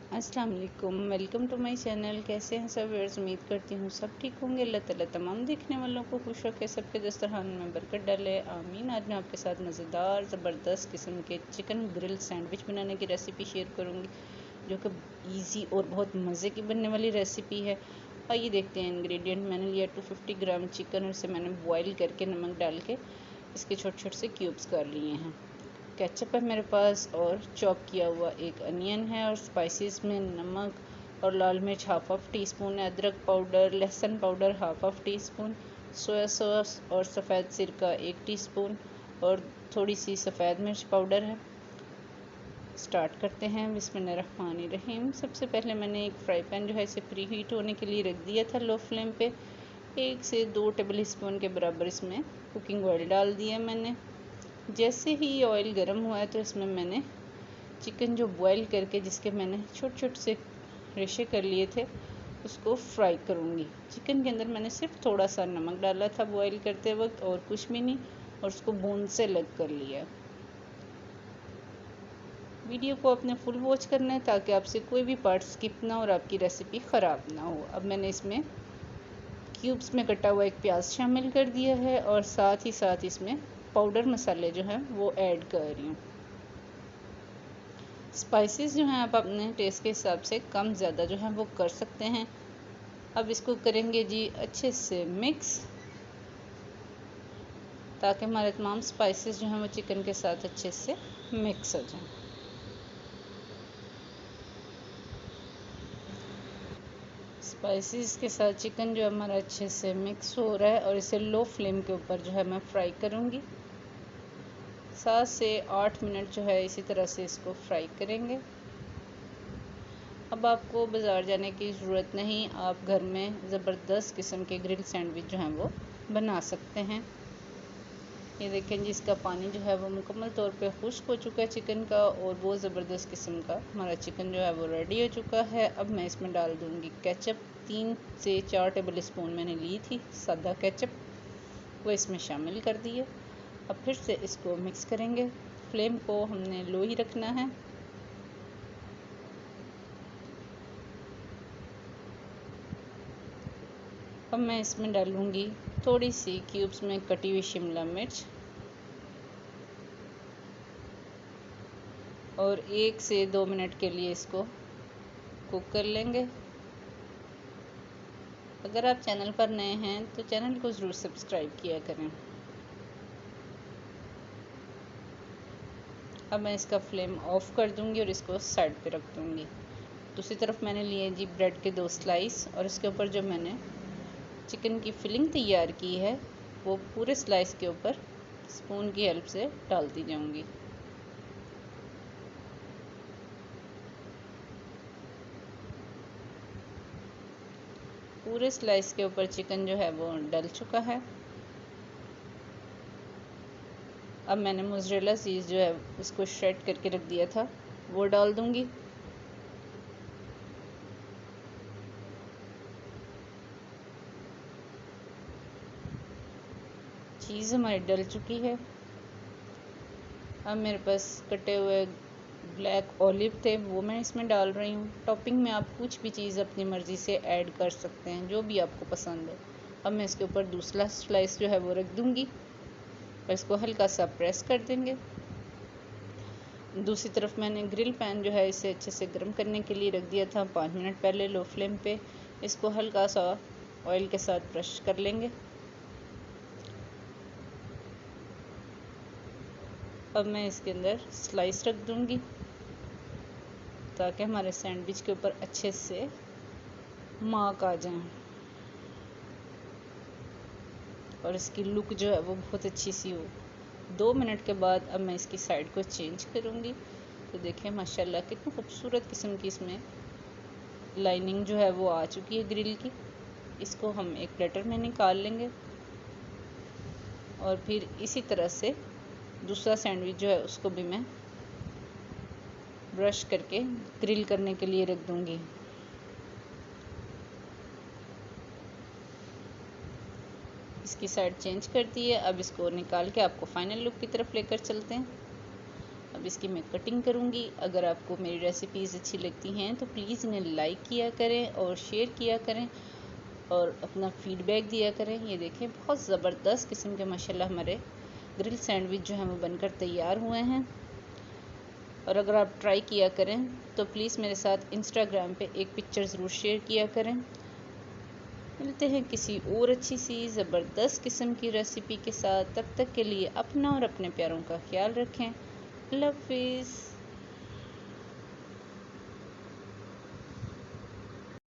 अस्सलाम वालेकुम, welcome to my channel. कैसे हैं सब व्यूअर्स? उम्मीद करती हूँ सब ठीक होंगे। अल्लाह ताला तमाम देखने वालों को खुश रखे, सबके दस्तरखान में बरकत डाले, आमीन। आज मैं आपके साथ मज़ेदार ज़बरदस्त किस्म के चिकन ग्रिल सैंडविच बनाने की रेसिपी शेयर करूँगी, जो कि ईजी और बहुत मज़े की बनने वाली रेसिपी है। आइए देखते हैं इंग्रेडिएंट। मैंने लिया 250 ग्राम चिकन और इसे मैंने बॉयल करके नमक डाल के इसके छोटे छोटे से क्यूब्स कर लिए हैं। केचप है मेरे पास और चॉप किया हुआ एक अनियन है। और स्पाइसेस में नमक और लाल मिर्च हाफ टी स्पून है, अदरक पाउडर, लहसुन powder half tea spoon, soya sauce और सफ़ेद सिरका 1 टीस्पून और थोड़ी सी सफ़ेद मिर्च पाउडर है। स्टार्ट करते हैं। बिस्मिल्लाहिर्रहमानिर्रहीम। सबसे पहले मैंने एक फ्राई पैन जो है इसे प्री हीट होने के लिए रख दिया था लो फ्लेम पे। 1 से 2 टेबल स्पून के बराबर इसमें कुकिंग ऑयल डाल दिया मैंने। जैसे ही ऑयल गर्म हुआ है तो इसमें मैंने चिकन जो बॉईल करके जिसके मैंने छोटे छोटे से रेशे कर लिए थे उसको फ्राई करूँगी। चिकन के अंदर मैंने सिर्फ थोड़ा सा नमक डाला था बॉईल करते वक्त और कुछ भी नहीं, और उसको बूंद से अलग कर लिया। वीडियो को अपने फुल वॉच करना है ताकि आपसे कोई भी पार्ट स्किप ना और आपकी रेसिपी ख़राब ना हो। अब मैंने इसमें क्यूब्स में कटा हुआ एक प्याज शामिल कर दिया है और साथ ही साथ इसमें पाउडर मसाले जो हैं वो ऐड कर रही हूँ। स्पाइसेस जो हैं आप अपने टेस्ट के हिसाब से कम ज़्यादा जो है वो कर सकते हैं। अब इसको करेंगे जी अच्छे से मिक्स, ताकि हमारे तमाम स्पाइसेस जो हैं वो चिकन के साथ अच्छे से मिक्स हो जाएं। स्पाइसेस के साथ चिकन जो हमारा अच्छे से मिक्स हो रहा है और इसे लो फ्लेम के ऊपर जो है मैं फ्राई करूँगी। 7 से 8 मिनट जो है इसी तरह से इसको फ्राई करेंगे। अब आपको बाज़ार जाने की ज़रूरत नहीं, आप घर में ज़बरदस्त किस्म के ग्रिल सैंडविच जो हैं वो बना सकते हैं। ये देखें जी, इसका पानी जो है वो मुकम्मल तौर पे खुश्क हो चुका है चिकन का, और बहुत ज़बरदस्त किस्म का हमारा चिकन जो है वो रेडी हो चुका है। अब मैं इसमें डाल दूँगी केचप। 3 से 4 टेबल स्पून मैंने ली थी सादा केचप, वो इसमें शामिल कर दिए। अब फिर से इसको मिक्स करेंगे। फ्लेम को हमने लो ही रखना है। अब मैं इसमें डालूँगी थोड़ी सी क्यूब्स में कटी हुई शिमला मिर्च और 1 से 2 मिनट के लिए इसको कुक कर लेंगे। अगर आप चैनल पर नए हैं तो चैनल को ज़रूर सब्सक्राइब किया करें। अब मैं इसका फ्लेम ऑफ कर दूंगी और इसको साइड पे रख दूंगी। दूसरी तरफ मैंने लिए जी ब्रेड के 2 स्लाइस, और इसके ऊपर जो मैंने चिकन की फिलिंग तैयार की है वो पूरे स्लाइस के ऊपर स्पून की हेल्प से डालती जाऊंगी। पूरे स्लाइस के ऊपर चिकन जो है वो डल चुका है। अब मैंने मोज़रेला चीज़ जो है उसको श्रेड करके रख दिया था वो डाल दूंगी। चीज़ हमारी डल चुकी है। अब मेरे पास कटे हुए ब्लैक ऑलिव थे, वो मैं इसमें डाल रही हूँ। टॉपिंग में आप कुछ भी चीज़ अपनी मर्ज़ी से ऐड कर सकते हैं, जो भी आपको पसंद है। अब मैं इसके ऊपर दूसरा स्लाइस जो है वो रख दूँगी और इसको हल्का सा प्रेस कर देंगे। दूसरी तरफ मैंने ग्रिल पैन जो है इसे अच्छे से गर्म करने के लिए रख दिया था 5 मिनट पहले लो फ्लेम पे। इसको हल्का सा ऑयल के साथ ब्रश कर लेंगे। अब मैं इसके अंदर स्लाइस रख दूँगी ताकि हमारे सैंडविच के ऊपर अच्छे से मार्क आ जाएं और इसकी लुक जो है वो बहुत अच्छी सी हो। 2 मिनट के बाद अब मैं इसकी साइड को चेंज करूँगी। तो देखें माशाल्लाह कितनी खूबसूरत किस्म की इसमें लाइनिंग जो है वो आ चुकी है ग्रिल की। इसको हम एक प्लेटर में निकाल लेंगे और फिर इसी तरह से दूसरा सैंडविच जो है उसको भी मैं ब्रश करके ग्रिल करने के लिए रख दूँगी। इसकी साइड चेंज कर दी है। अब इसको निकाल के आपको फाइनल लुक की तरफ लेकर चलते हैं। अब इसकी मैं कटिंग करूँगी। अगर आपको मेरी रेसिपीज़ अच्छी लगती हैं तो प्लीज़ इन्हें लाइक किया करें और शेयर किया करें और अपना फीडबैक दिया करें। ये देखें बहुत ज़बरदस्त किस्म के माशाल्लाह हमारे ग्रिल सैंडविच जो हैं वो बनकर तैयार हुए हैं। और अगर आप ट्राई किया करें तो प्लीज़ मेरे साथ इंस्टाग्राम पे एक पिक्चर ज़रूर शेयर किया करें। मिलते हैं किसी और अच्छी सी ज़बरदस्त किस्म की रेसिपी के साथ। तब तक के लिए अपना और अपने प्यारों का ख्याल रखें। अल्लाह हाफ़िज़।